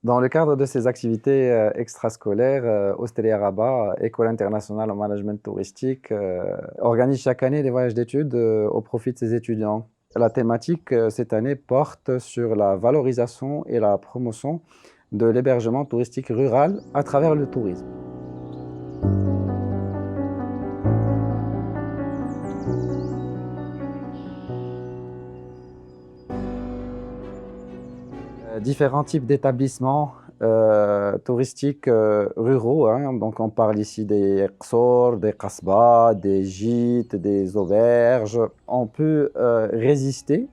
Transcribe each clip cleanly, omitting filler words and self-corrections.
Dans le cadre de ces activités extrascolaires, Hostelia Rabat, École internationale en management touristique, organise chaque année des voyages d'études au profit de ses étudiants. La thématique cette année porte sur la valorisation et la promotion de l'hébergement touristique rural à travers le tourisme. Différents types d'établissements touristiques ruraux, hein. Donc on parle ici des qsor, des qasbas, des gîtes, des auberges. On peut résister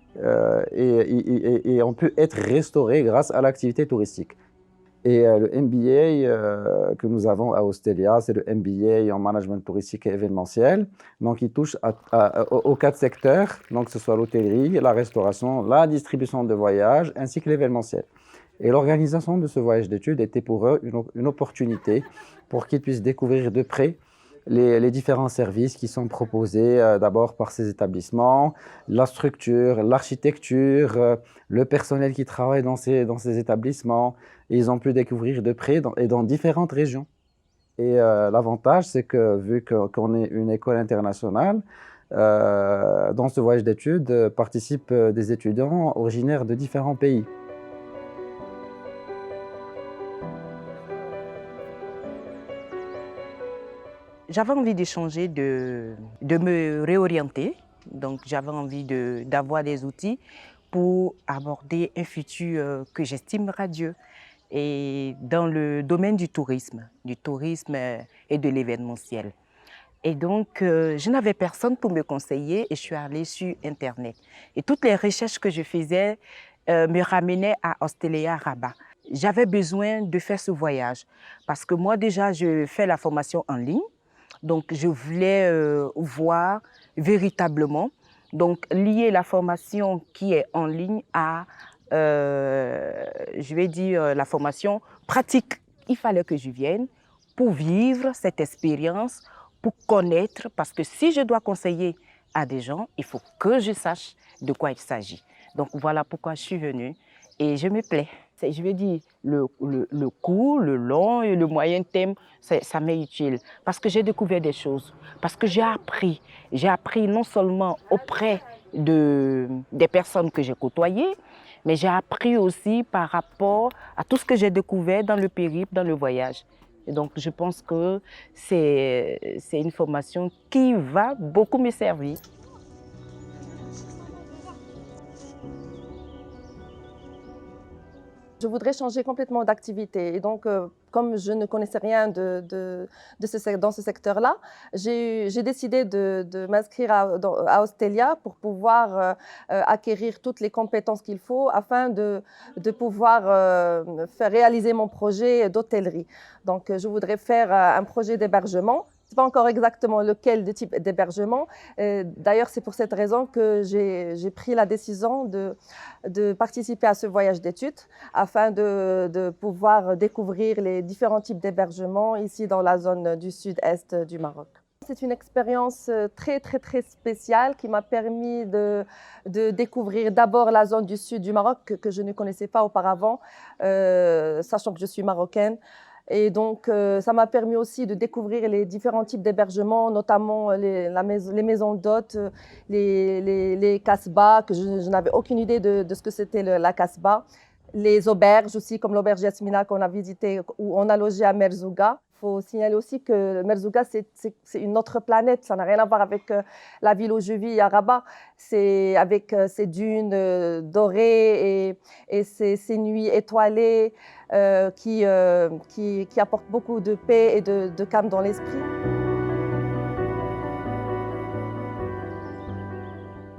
et on peut être restauré grâce à l'activité touristique. Et le MBA que nous avons à Hostelia, c'est le MBA en management touristique et événementiel. Donc, il touche aux quatre secteurs, donc que ce soit l'hôtellerie, la restauration, la distribution de voyages, ainsi que l'événementiel. Et l'organisation de ce voyage d'études était pour eux une opportunité pour qu'ils puissent découvrir de près les différents services qui sont proposés d'abord par ces établissements, la structure, l'architecture, le personnel qui travaille dans ces établissements. Et ils ont pu découvrir de près et dans différentes régions. Et l'avantage, c'est que vu qu'on est une école internationale, dans ce voyage d'études participent des étudiants originaires de différents pays. J'avais envie de changer, de me réorienter. Donc, j'avais envie d'avoir des outils pour aborder un futur que j'estime radieux. Et dans le domaine du tourisme et de l'événementiel. Et donc, je n'avais personne pour me conseiller et je suis allée sur Internet. Et toutes les recherches que je faisais me ramenaient à Hostelia Rabat. J'avais besoin de faire ce voyage parce que moi déjà, je fais la formation en ligne. Donc, je voulais voir véritablement, donc lier la formation qui est en ligne à, je vais dire, la formation pratique. Il fallait que je vienne pour vivre cette expérience, pour connaître, parce que si je dois conseiller à des gens, il faut que je sache de quoi il s'agit. Donc, voilà pourquoi je suis venue et je me plais. Je veux dire, le court, le long et le moyen terme, ça m'est utile parce que j'ai découvert des choses, parce que j'ai appris. J'ai appris non seulement auprès des personnes que j'ai côtoyées, mais j'ai appris aussi par rapport à tout ce que j'ai découvert dans le périple, dans le voyage. Et donc, je pense que c'est une formation qui va beaucoup me servir. Je voudrais changer complètement d'activité. Et donc, comme je ne connaissais rien dans ce secteur-là, j'ai décidé de m'inscrire à Hostelia pour pouvoir acquérir toutes les compétences qu'il faut afin de pouvoir faire réaliser mon projet d'hôtellerie. Donc, je voudrais faire un projet d'hébergement. Je ne sais pas encore exactement lequel de type d'hébergement. D'ailleurs, c'est pour cette raison que j'ai pris la décision de participer à ce voyage d'études afin de pouvoir découvrir les différents types d'hébergements ici dans la zone du sud-est du Maroc. C'est une expérience très, très, très spéciale qui m'a permis de découvrir d'abord la zone du sud du Maroc que je ne connaissais pas auparavant, sachant que je suis marocaine. Et donc, ça m'a permis aussi de découvrir les différents types d'hébergements, notamment les maisons d'hôtes, les kasbahs, que je n'avais aucune idée de ce que c'était la kasbah. Les auberges aussi, comme l'auberge Yasmina qu'on a visité, où on a logé à Merzouga. Il faut signaler aussi que Merzouga, c'est une autre planète. Ça n'a rien à voir avec la ville où je vis, à Rabat. C'est avec ces dunes dorées et ces nuits étoilées qui apportent beaucoup de paix et de calme dans l'esprit.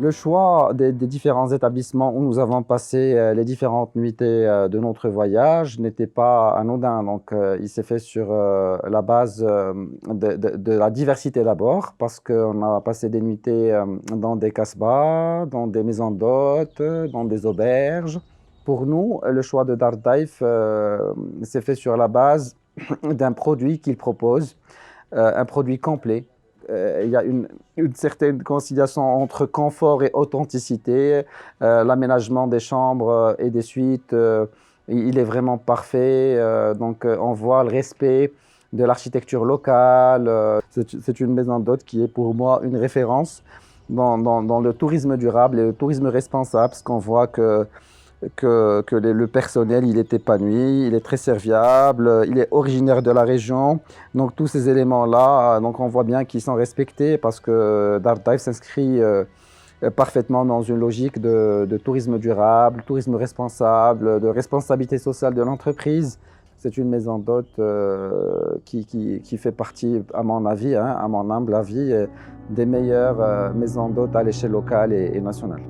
Le choix des différents établissements où nous avons passé les différentes nuitées de notre voyage n'était pas anodin. Donc, il s'est fait sur la base de la diversité d'abord, parce qu'on a passé des nuitées dans des kasbahs, dans des maisons d'hôtes, dans des auberges. Pour nous, le choix de Dardaïf s'est fait sur la base d'un produit qu'il propose, un produit complet. Il y a une certaine conciliation entre confort et authenticité, l'aménagement des chambres et des suites il est vraiment parfait. Donc, on voit le respect de l'architecture locale. C'est une maison d'hôtes qui est pour moi une référence dans le tourisme durable et le tourisme responsable, parce qu'on voit que le personnel, il est épanoui, il est très serviable, il est originaire de la région. Donc tous ces éléments-là, donc on voit bien qu'ils sont respectés parce que Dardive s'inscrit parfaitement dans une logique de tourisme durable, tourisme responsable, de responsabilité sociale de l'entreprise. C'est une maison d'hôtes qui fait partie, à mon avis, hein, à mon humble avis, des meilleures maisons d'hôtes à l'échelle locale et nationale.